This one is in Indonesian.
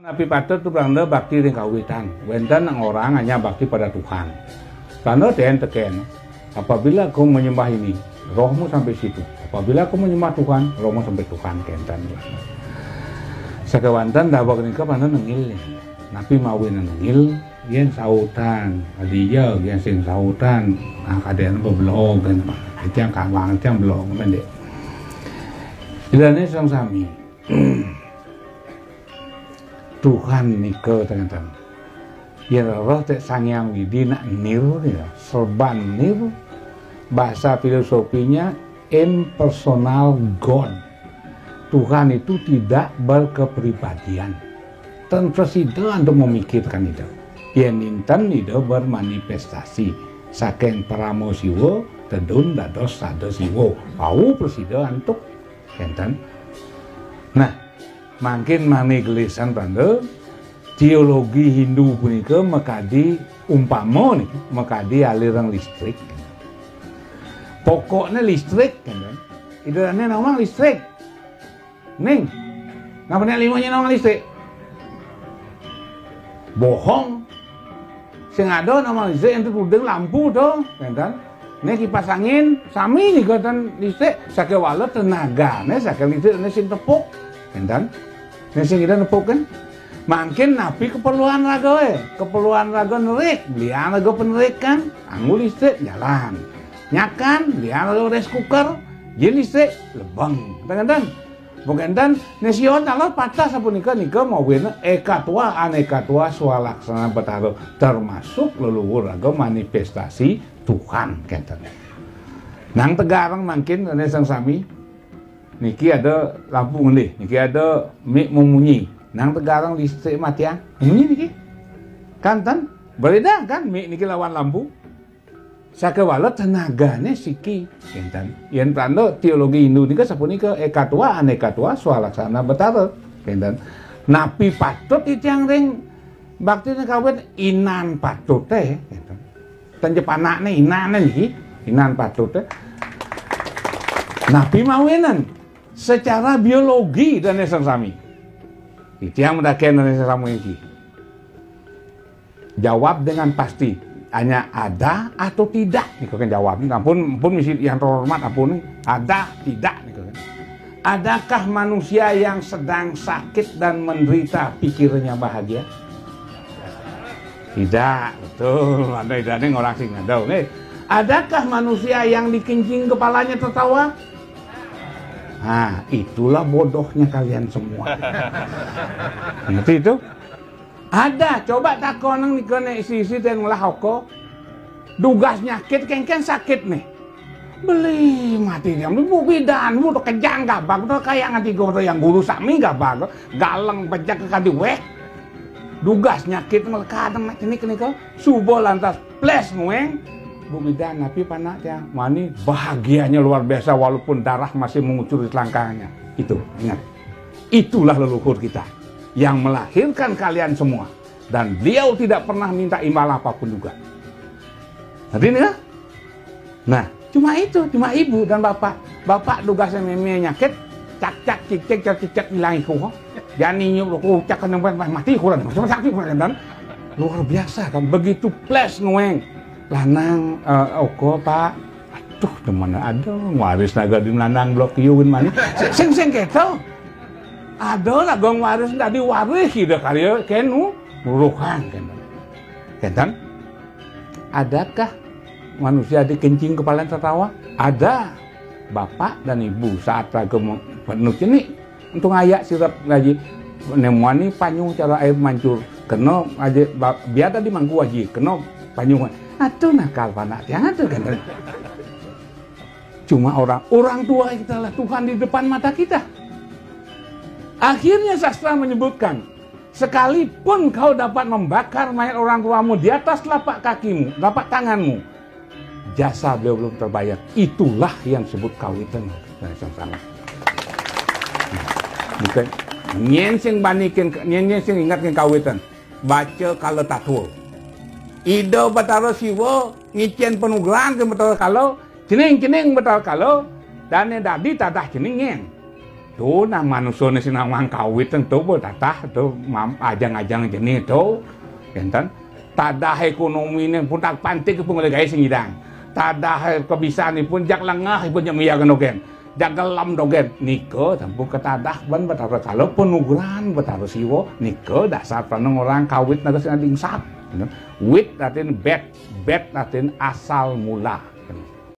Nabi patut itu beranda bakti ring kawitan. Wenten orang hanya bakti pada Tuhan. Karena teken. Apabila kau menyembah ini, rohmu sampai situ. Apabila kau menyembah Tuhan, rohmu sampai Tuhan kentan. Sakawantan dah bakal nikah pada nengil. Nabi mawin nengil, yen sautan, adiya yen sing sautan. Nah kadean beblog kan. Itu yang kawang, itu yang belum pendek. Ilane sang sami. Tuhan nike teman-teman. Ya roh tek sangyang widi nak niru ya, serban niru. Bahasa filosofinya impersonal God. Tuhan itu tidak berkepribadian. Tanpa sida untuk memikirkan itu. Yen inten itu bermanifestasi. Saking paramosiwo tedun dados sadosiwo. Au presida antuk enten. Nah, makin mani gelisan tanda teologi Hindu punika mekadi umpama nih, mekadi aliran listrik. Pokoknya listrik kan. Idarannya nama listrik. Ning. Namanya limanya nama listrik. Bohong. Sing ada nama listrik itu tudeng lampu tuh, kan? Nih kipas angin sami nih kan listrik saking wala tenaga, nih saking listrik nih sing tepuk, kan? Nih sing kita tepuk kan? Makin napi keperluan raga keperluan raga nerik, belian raga penerik kan, anggu listrik jalan, nyakan, belian raga rice cooker, jadi listrik lebang, kan? Bukan dan nasional patah sapunika nika mau wena eka tua aneka tua swalaksana betaro termasuk leluhur raga manifestasi Tuhan kenten. Nang tegarang makin ane sang sami niki ada lampu ngendih, niki ada mik memunyi. Nang tegarang listrik matian, ini niki. Kanten berbeda kan mik niki lawan lampu. Sakewala tenagane siki kenten. Yen tanda teologi Hindu nika sapunika eka tua aneka tua swalaksana betara kenten. Napi patut itang ring baktine kawit inan patut teh kenten. Tanjepanakne inane niki, inan patut teh. Napi mawinan secara biologi dan sang sami. Itang mendaken dan sang sami iki. Jawab dengan pasti. Hanya ada atau tidak nih kan jawabnya. Ampun misi yang terhormat ampun ada tidak nih kan. Adakah manusia yang sedang sakit dan menderita pikirannya bahagia? Tidak, betul. Ada orang sing ada. Adakah manusia yang dikencing kepalanya tertawa? Nah, itulah bodohnya kalian semua. Ngerti itu? Ada, coba takon nang nikene isi-isi teh ngolah hoko. Dugas nyakit kengken sakit nih. Beli mati dia. Bu bidan, bu to kejang gabag to kayak ngati go yang guru sami gabag. Galeng pejak ke kadi wek. Dugas nyakit melekadem ini kene subo lantas ples ngueng. Bu bidan napi panak teh mani bahagianya luar biasa walaupun darah masih mengucur di selangkahnya. Itu, ingat. Itulah leluhur kita yang melahirkan kalian semua dan beliau tidak pernah minta imbal apapun juga. Ngerti ya? Nah, cuma itu, cuma ibu dan bapak. Bapak tugasnya meme nyakit, cak cicek hilang iku. Jangan nyup lu cak kan mati kurang. Cuma sakit kurang. Luar biasa kan begitu flash ngueng. Lanang oko Pak. Aduh, di mana ada waris naga di lanang blok yuin mani. Sing keto. Ada lah gong waris nggak diwaris gitu kali ya kenu burukan kan adakah manusia dikencing kepala tertawa? Ada. Bapak dan ibu saat raga penuh ini untuk ngayak sirap ngaji nemuani panyung cara air mancur kena aja biar tadi mangku aja kena panyung atuh nakal panak yang ada kan cuma orang tua kita lah Tuhan di depan mata kita. Akhirnya sastra menyebutkan, sekalipun kau dapat membakar mayat orang tuamu di atas telapak kakimu, telapak tanganmu, jasa beliau belum terbayar. Itulah yang disebut kawitan dari sama. Bukan nyen sing banikin, nyen sing ingatkan kawitan. Baca kalau tatua. Ido batara siwo ngicen penugeran ke batara kalau cening betal kalau dan dadi tadah cening nyen. itu nah manusia ni sinawang kawit tentu bertatah tu ajang-ajang jenis tu enten tadah ekonomi ni pun tak pantik pun oleh gaya singidang tadah kebiasaan ni pun jak lengah pun jamiya kenogen jak gelam dogen niko tampu ketadah ban betara kalau penuguran betara siwo niko dasar paneng orang kawit naga sinading sat wit artinya bet artinya asal mula